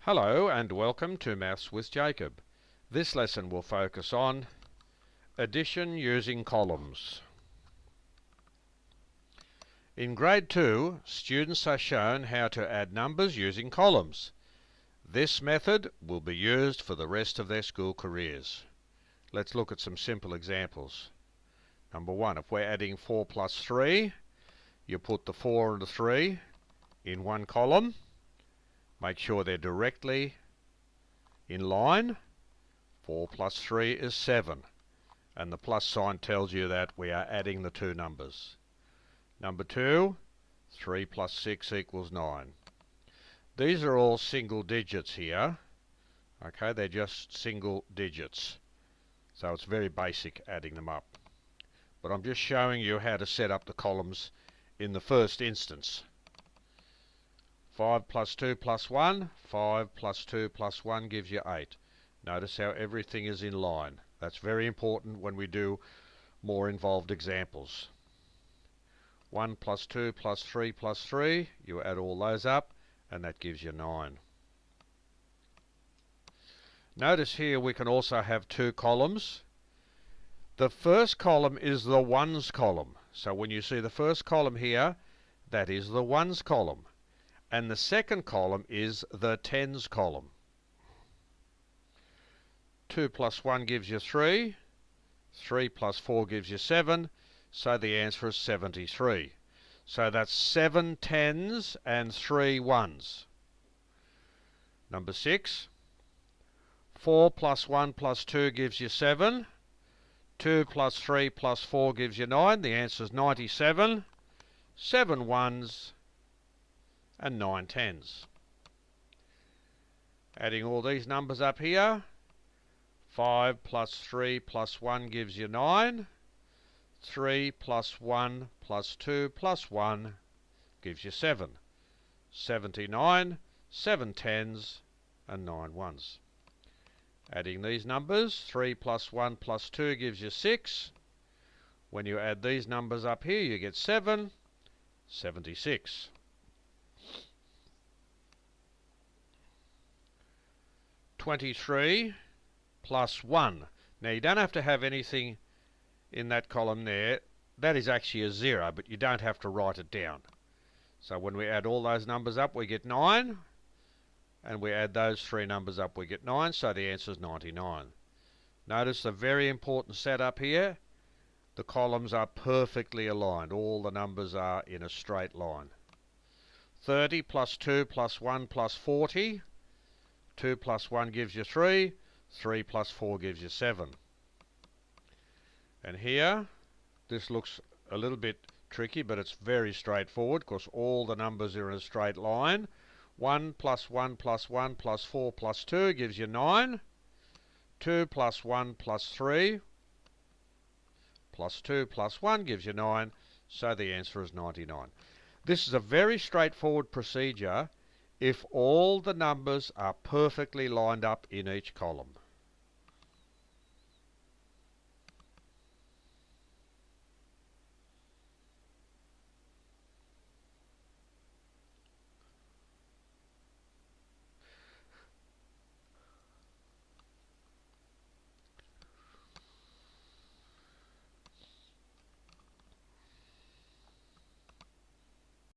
Hello and welcome to Maths with Jacob. This lesson will focus on addition using columns. In grade 2, students are shown how to add numbers using columns. This method will be used for the rest of their school careers. Let's look at some simple examples. Number 1, if we're adding 4 plus 3, you put the 4 and the 3 in one column. Make sure they're directly in line. 4 plus 3 is 7. And the plus sign tells you that we are adding the two numbers. Number 2, 3 plus 6 equals 9. These are all single digits here. Okay, they're just single digits. So it's very basic adding them up. But I'm just showing you how to set up the columns in the first instance. 5 plus 2 plus 1, 5 plus 2 plus 1 gives you 8. Notice how everything is in line. That's very important when we do more involved examples. 1 plus 2 plus 3 plus 3, you add all those up, and that gives you 9. Notice here we can also have two columns. The first column is the ones column. So when you see the first column here, that is the ones column. And the second column is the tens column. 2 plus 1 gives you 3. 3 plus 4 gives you 7. So the answer is 73. So that's 7 tens and 3 ones. Number 6. 4 plus 1 plus 2 gives you 7. 2 plus 3 plus 4 gives you 9. The answer is 97. 7 ones and 9 tens. Adding all these numbers up here. 5 plus 3 plus 1 gives you 9. 3 plus 1 plus 2 plus 1 gives you 7. 79, 7 tens and 9 ones. Adding these numbers, 3 plus 1 plus 2 gives you 6. When you add these numbers up here, you get 7, 76. 23 plus 1. Now you don't have to have anything in that column there. That is actually a 0, but you don't have to write it down. So when we add all those numbers up, we get 9. And we add those three numbers up, we get 9. So the answer is 99. Notice the very important setup here. The columns are perfectly aligned. All the numbers are in a straight line. 30 plus 2 plus 1 plus 40. 2 plus 1 gives you 3. 3 plus 4 gives you 7. And here, this looks a little bit tricky, but it's very straightforward because all the numbers are in a straight line. 1 plus 1 plus 1 plus 4 plus 2 gives you 9. 2 plus 1 plus 3 plus 2 plus 1 gives you 9. So the answer is 99. This is a very straightforward procedure if all the numbers are perfectly lined up in each column.